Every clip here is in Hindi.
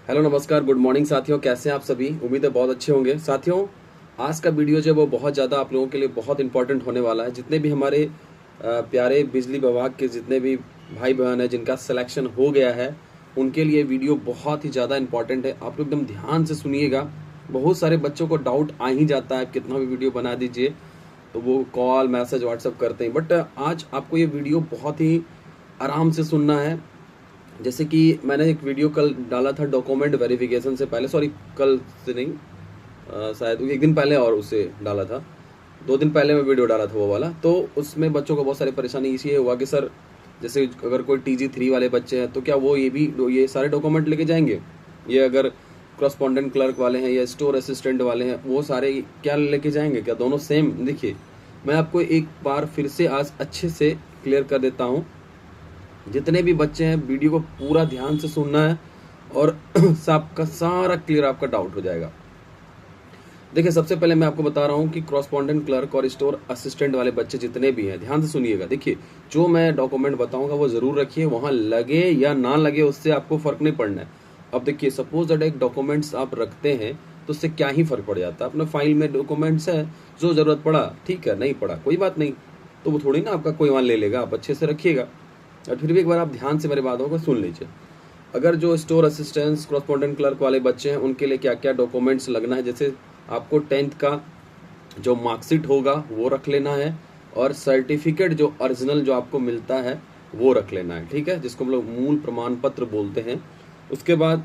हेलो नमस्कार गुड मॉर्निंग साथियों, कैसे हैं आप सभी। उम्मीद है बहुत अच्छे होंगे। साथियों, आज का वीडियो जो है वो बहुत ज़्यादा आप लोगों के लिए बहुत इंपॉर्टेंट होने वाला है। जितने भी हमारे प्यारे बिजली विभाग के जितने भी भाई बहन हैं जिनका सिलेक्शन हो गया है, उनके लिए वीडियो बहुत ही ज़्यादा इंपॉर्टेंट है। आप लोग एकदम ध्यान से सुनिएगा। बहुत सारे बच्चों को डाउट आ ही जाता है, कितना भी वीडियो बना दीजिए तो वो कॉल मैसेज व्हाट्सअप करते हैं, बट आज आपको ये वीडियो बहुत ही आराम से सुनना है। जैसे कि मैंने एक वीडियो कल डाला था डॉक्यूमेंट वेरिफिकेशन से पहले, सॉरी कल से नहीं, शायद एक दिन पहले और उससे डाला था, 2 दिन पहले मैं वीडियो डाला था वो वाला। तो उसमें बच्चों को बहुत सारी परेशानी इसलिए हुआ कि सर जैसे अगर कोई TG3 वाले बच्चे हैं तो क्या वो ये सारे डॉक्यूमेंट लेके जाएंगे, ये अगर क्रॉसपॉन्डेंट क्लर्क वाले हैं या स्टोर असिस्टेंट वाले हैं वो सारे क्या लेके जाएंगे, क्या दोनों सेम। देखिए, मैं आपको एक बार फिर से आज अच्छे से क्लियर कर देता हूँ। जितने भी बच्चे हैं वीडियो को पूरा ध्यान से सुनना है और आपका सारा क्लियर आपका डाउट हो जाएगा। देखिए, सबसे पहले मैं आपको बता रहा हूँ कि क्रॉसपॉन्डेंट क्लर्क और स्टोर असिस्टेंट वाले बच्चे जितने भी हैं ध्यान से सुनिएगा। देखिए, जो मैं डॉक्यूमेंट बताऊंगा वो जरूर रखिए, वहां लगे या ना लगे उससे आपको फर्क नहीं पड़ना है। अब देखिए, सपोज दैट एक डॉक्यूमेंट्स आप रखते हैं तो उससे क्या ही फर्क पड़ जाता है। अपने फाइल में डॉक्यूमेंट्स है, जो जरूरत पड़ा ठीक है, नहीं पड़ा कोई बात नहीं, तो वो थोड़ी ना आपका कोई वहां ले लेगा। आप अच्छे से रखिएगा। और फिर भी एक बार आप ध्यान से मेरी बातों को सुन लीजिए। अगर जो स्टोर असिस्टेंट्स क्रॉसपॉन्डेंट क्लर्क वाले बच्चे हैं उनके लिए क्या क्या डॉक्यूमेंट्स लगना है, जैसे आपको 10th का जो मार्कशीट होगा वो रख लेना है, और सर्टिफिकेट जो ओरिजिनल जो आपको मिलता है वो रख लेना है, ठीक है, जिसको हम लोग मूल प्रमाण पत्र बोलते हैं। उसके बाद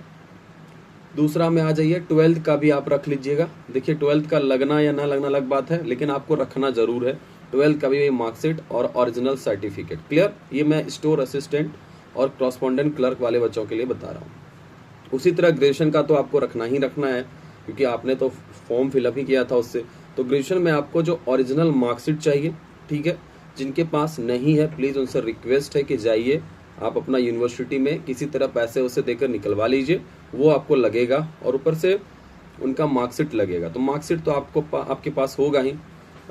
दूसरा में आ जाइए, 12th का भी आप रख लीजिएगा। देखिए, 12th का लगना या ना लगना अलग बात है, लेकिन आपको रखना जरूर है 12th का भी मार्कशीट और ओरिजिनल सर्टिफिकेट। क्लियर। ये मैं स्टोर असिस्टेंट और क्रॉसपॉन्डेंट क्लर्क वाले बच्चों के लिए बता रहा हूँ। उसी तरह ग्रेजुएशन का तो आपको रखना ही रखना है, क्योंकि आपने तो फॉर्म फिलअप ही किया था उससे। तो ग्रेजुएशन में आपको जो ओरिजिनल मार्कशीट चाहिए, ठीक है। जिनके पास नहीं है प्लीज उनसे रिक्वेस्ट है कि जाइए आप अपना यूनिवर्सिटी में किसी तरह पैसे उसे देकर निकलवा लीजिए, वो आपको लगेगा। और ऊपर से उनका मार्कशीट लगेगा। तो मार्कशीट तो आपके पास होगा ही,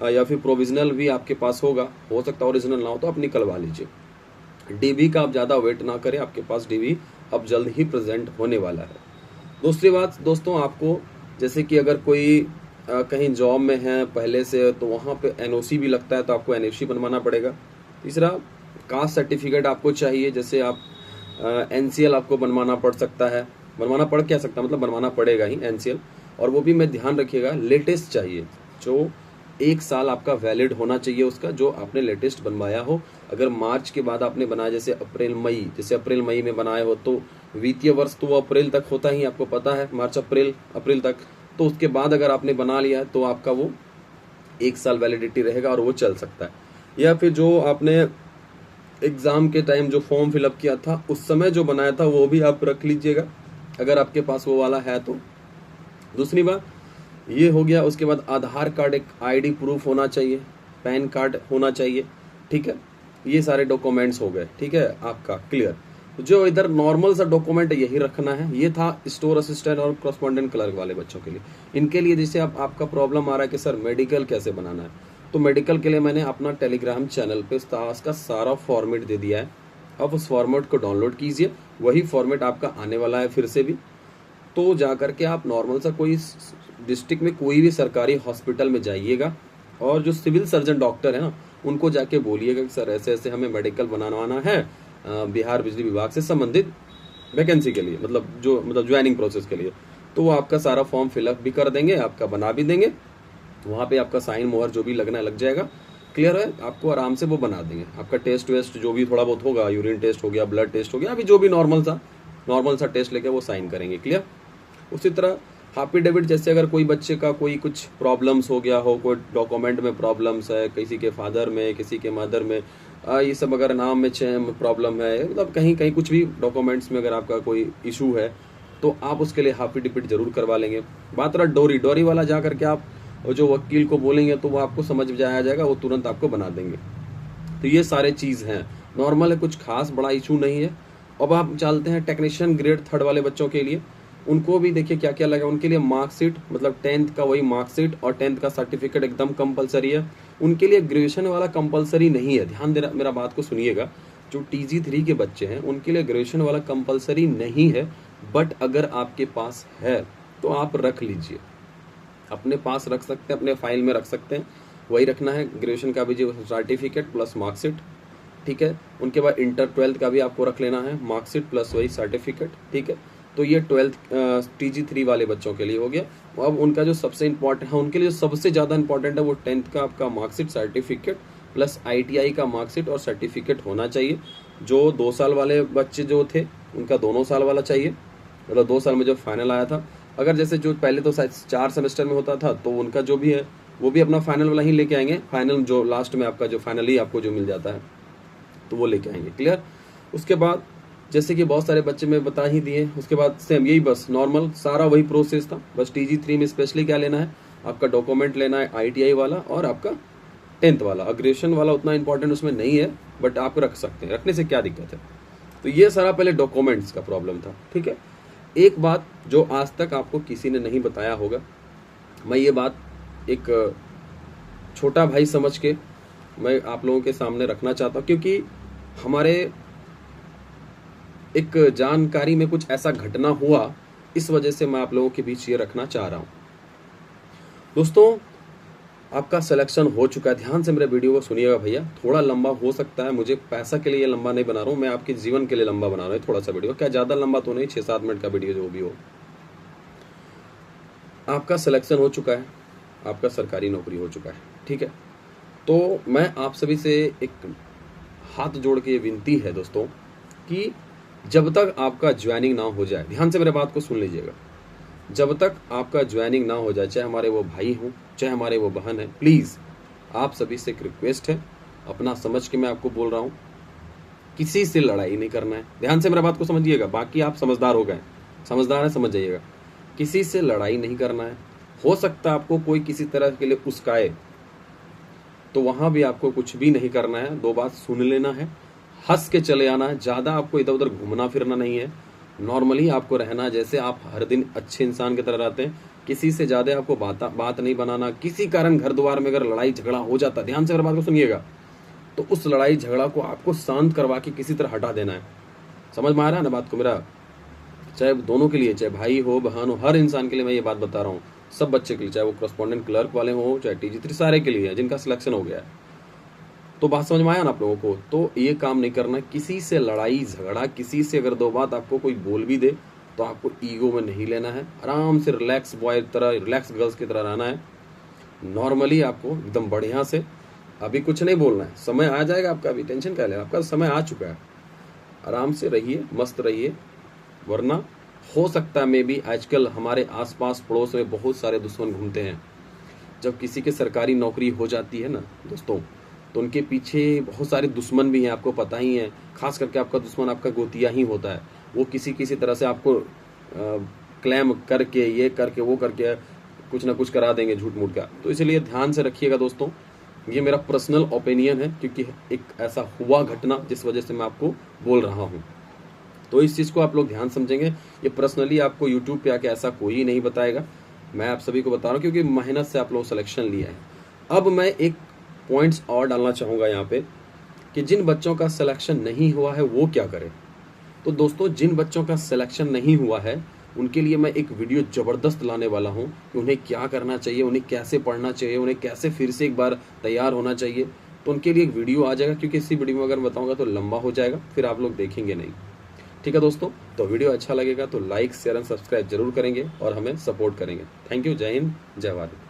या फिर प्रोविजनल भी आपके पास होगा, हो सकता है ओरिजिनल ना हो तो आप निकलवा लीजिए। DV का आप ज़्यादा वेट ना करें, आपके पास DV अब जल्द ही प्रेजेंट होने वाला है। दूसरी बात दोस्तों, आपको जैसे कि अगर कोई कहीं जॉब में है पहले से तो वहाँ पे NOC भी लगता है, तो आपको NOC बनवाना पड़ेगा। तीसरा, कास्ट सर्टिफिकेट आपको चाहिए, जैसे आप NCL आपको बनवाना पड़ सकता है, बनवाना पड़ क्या सकता है, मतलब बनवाना पड़ेगा ही NCL। और वो भी मैं ध्यान रखिएगा लेटेस्ट चाहिए, जो 1 साल आपका वैलिड होना चाहिए उसका, जो आपने लेटेस्ट बनवाया हो। अगर मार्च के बाद आपने बनाया, जैसे अप्रैल मई में बनाए हो, तो वित्तीय वर्ष तो वो अप्रैल तक होता ही, आपको पता है, मार्च अप्रैल तक। तो उसके बाद अगर आपने बना लिया है तो आपका वो 1 साल वैलिडिटी रहेगा और वो चल सकता है। या फिर जो आपने एग्जाम के टाइम जो फॉर्म फिलअप किया था उस समय जो बनाया था वो भी आप रख लीजिएगा, अगर आपके पास वो वाला है तो। दूसरी बात ये हो गया। उसके बाद आधार कार्ड, एक ID प्रूफ होना चाहिए, पैन कार्ड होना चाहिए, ठीक है। ये सारे डॉक्यूमेंट्स हो गए, ठीक है, आपका क्लियर। जो इधर नॉर्मल सा डॉक्यूमेंट है यही रखना है। ये था स्टोर असिस्टेंट और क्रॉसपॉन्डेंट क्लर्क वाले बच्चों के लिए। इनके लिए जैसे आपका प्रॉब्लम आ रहा है कि सर मेडिकल कैसे बनाना है, तो मेडिकल के लिए मैंने अपना टेलीग्राम चैनल पे उसका सारा फॉर्मेट दे दिया है। आप उस फॉर्मेट को डाउनलोड कीजिए, वही फॉर्मेट आपका आने वाला है फिर से भी। तो जा करके आप नॉर्मल सा कोई डिस्ट्रिक्ट में कोई भी सरकारी हॉस्पिटल में जाइएगा, और जो सिविल सर्जन डॉक्टर है ना उनको जाके बोलिएगा कि सर ऐसे ऐसे हमें मेडिकल बनाना है बिहार बिजली विभाग से संबंधित वैकेंसी के लिए, मतलब ज्वाइनिंग प्रोसेस के लिए। तो वो आपका सारा फॉर्म फिलअप भी कर देंगे, आपका बना भी देंगे, वहाँ पे आपका साइन मोहर जो भी लगना है लग जाएगा। क्लियर है, आपको आराम से वो बना देंगे। आपका टेस्ट वेस्ट जो भी थोड़ा बहुत होगा, यूरिन टेस्ट हो गया, ब्लड टेस्ट हो गया, अभी जो भी नॉर्मल सा टेस्ट लेके वो साइन करेंगे। क्लियर। उसी तरह एफिडेविट, जैसे अगर कोई बच्चे का कोई कुछ प्रॉब्लम्स हो गया हो, कोई डॉक्यूमेंट में प्रॉब्लम्स है, किसी के फादर में, किसी के मदर में, ये सब अगर नाम में प्रॉब्लम है, मतलब कहीं कहीं कुछ भी डॉक्यूमेंट्स में अगर आपका कोई इशू है तो आप उसके लिए एफिडेविट जरूर करवा लेंगे। बात रहा डोरी वाला, जा करके आप जो वकील को बोलेंगे तो वो आपको समझ में आ जाएगा, वो तुरंत आपको बना देंगे। तो ये सारे चीज हैं, नॉर्मल है, कुछ खास बड़ा इशू नहीं है। अब आप चलते हैं टेक्नीशियन ग्रेड 3 वाले बच्चों के लिए। उनको भी देखिए क्या क्या लगा। उनके लिए मार्कशीट, मतलब 10th का वही मार्कशीट और 10th का सर्टिफिकेट एकदम कंपलसरी है। उनके लिए ग्रेजुएशन वाला कंपलसरी नहीं है, ध्यान देना, मेरा बात को सुनिएगा। जो TG3 के बच्चे हैं उनके लिए ग्रेजुएशन वाला कंपलसरी नहीं है, बट अगर आपके पास है तो आप रख लीजिए, अपने पास रख सकते हैं, अपने फाइल में रख सकते हैं। वही रखना है, ग्रेजुएशन का भी जो सर्टिफिकेट प्लस मार्कशीट, ठीक है। उनके बाद इंटर 12th का भी आपको रख लेना है, मार्कशीट प्लस वही सर्टिफिकेट, ठीक है। तो ये 12th TG3 वाले बच्चों के लिए हो गया। अब उनका जो सबसे इम्पोर्टेंट है, उनके लिए सबसे ज़्यादा इंपॉर्टेंट है वो 10th का आपका मार्कशीट सर्टिफिकेट प्लस ITI का मार्कशीट और सर्टिफिकेट होना चाहिए। जो 2 साल वाले बच्चे जो थे उनका दोनों साल वाला चाहिए, मतलब 2 साल में जो फाइनल आया था। अगर जैसे जो पहले तो 4 सेमेस्टर में होता था तो उनका जो भी है वो भी अपना फाइनल वाला ही लेके आएंगे, फाइनल जो लास्ट में आपका जो फाइनली आपको जो मिल जाता है तो वो लेके आएंगे। क्लियर। उसके बाद जैसे कि बहुत सारे बच्चे में बता ही दिए, उसके बाद सेम यही बस नॉर्मल सारा वही प्रोसेस था। बस TG3 में स्पेशली क्या लेना है, आपका डॉक्यूमेंट लेना है ITI वाला और आपका 10th वाला। ग्रेजुएशन वाला उतना इंपॉर्टेंट उसमें नहीं है, बट आप रख सकते हैं, रखने से क्या दिक्कत है। तो ये सारा पहले डॉक्यूमेंट्स का प्रॉब्लम था, ठीक है। एक बात जो आज तक आपको किसी ने नहीं बताया होगा, मैं ये बात एक छोटा भाई समझ के मैं आप लोगों के सामने रखना चाहता हूँ, क्योंकि हमारे एक जानकारी में कुछ ऐसा घटना हुआ, इस वजह से मैं आप लोगों के बीच ये रखना चाह रहा हूं। दोस्तों, आपका सिलेक्शन हो चुका है, ध्यान से मेरे वीडियो को सुनिएगा भैया। थोड़ा लंबा हो सकता है, मुझे पैसा के लिए लंबा नहीं बना रहा हूं, मैं आपके जीवन के लिए लंबा बना रहा हूं थोड़ा सा वीडियो। क्या ज्यादा लंबा तो नहीं, 6-7 मिनट का वीडियो जो भी हो। आपका सिलेक्शन हो चुका है, आपका सरकारी नौकरी हो चुका है, ठीक है। तो मैं आप सभी से एक हाथ जोड़ के विनती है दोस्तों कि जब तक आपका ज्वाइनिंग ना हो जाए, ध्यान से मेरे बात को सुन लीजिएगा, जब तक आपका ज्वाइनिंग ना हो जाए, चाहे हमारे वो भाई हों चाहे हमारे वो बहन है, प्लीज आप सभी से एक रिक्वेस्ट है, अपना समझ के मैं आपको बोल रहा हूं, किसी से लड़ाई नहीं करना है। ध्यान से मेरे बात को समझिएगा, बाकी आप समझदार हो गए, समझदार है समझ जाइएगा। किसी से लड़ाई नहीं करना है। हो सकता है आपको कोई किसी तरह के लिए उस्काए, तो वहां भी आपको कुछ भी नहीं करना है। 2 बात सुन लेना है, हंस के चले आना है, ज्यादा आपको इधर उधर घूमना फिरना नहीं है। नॉर्मली आपको रहना है जैसे आप हर दिन अच्छे इंसान की तरह रहते हैं। किसी से ज्यादा आपको बात नहीं बनाना। किसी कारण घर द्वार में अगर लड़ाई झगड़ा हो जाता है, ध्यान से मेरी बात को सुनिएगा, तो उस लड़ाई झगड़ा को आपको शांत करवा के किसी तरह हटा देना है। समझ में आ रहा है ना बात को मेरा? चाहे दोनों के लिए, चाहे भाई हो बहन हो, हर इंसान के लिए मैं ये बात बता रहा हूँ, सब बच्चे के लिए, चाहे वो करस्पॉन्डेंट क्लर्क वाले हो चाहे TG3, सारे के लिए है जिनका सिलेक्शन हो गया है। तो बात समझ में आया ना आप लोगों को? तो ये काम नहीं करना, किसी से लड़ाई झगड़ा, किसी से अगर 2 बात आपको कोई बोल भी दे तो आपको ईगो में नहीं लेना है। आराम से रिलैक्स बॉय तरह, रिलैक्स गर्ल्स की तरह रहना है। नॉर्मली आपको एकदम बढ़िया से, अभी कुछ नहीं बोलना है, समय आ जाएगा आपका, अभी टेंशन क्या ले, आपका समय आ चुका है। आराम से रहिए, मस्त रहिए, वरना हो सकता है मे भी आजकल हमारे आसपास पड़ोस में बहुत सारे दुश्मन घूमते हैं। जब किसी की सरकारी नौकरी हो जाती है ना दोस्तों, तो उनके पीछे बहुत सारे दुश्मन भी हैं, आपको पता ही है। खास करके आपका दुश्मन आपका गोतिया ही होता है। वो किसी तरह से आपको क्लेम करके, ये करके वो करके कुछ ना कुछ करा देंगे झूठ मूठ का। तो इसलिए ध्यान से रखिएगा दोस्तों, ये मेरा पर्सनल ओपिनियन है, क्योंकि एक ऐसा हुआ घटना जिस वजह से मैं आपको बोल रहा हूँ। तो इस चीज़ को आप लोग ध्यान समझेंगे। ये पर्सनली आपको यूट्यूब पे आके ऐसा कोई नहीं बताएगा, मैं आप सभी को बता रहा हूँ, क्योंकि मेहनत से आप लोग सिलेक्शन लिया है। अब मैं एक पॉइंट्स और डालना चाहूँगा यहाँ पे कि जिन बच्चों का सिलेक्शन नहीं हुआ है वो क्या करें। तो दोस्तों, जिन बच्चों का सिलेक्शन नहीं हुआ है उनके लिए मैं एक वीडियो ज़बरदस्त लाने वाला हूँ कि उन्हें क्या करना चाहिए, उन्हें कैसे पढ़ना चाहिए, उन्हें कैसे फिर से एक बार तैयार होना चाहिए। तो उनके लिए एक वीडियो आ जाएगा, क्योंकि इसी वीडियो में अगर बताऊँगा तो लंबा हो जाएगा, फिर आप लोग देखेंगे नहीं। ठीक है दोस्तों, तो वीडियो अच्छा लगेगा तो लाइक शेयर एंड सब्सक्राइब जरूर करेंगे और हमें सपोर्ट करेंगे। थैंक यू, जय हिंद, जय भारत।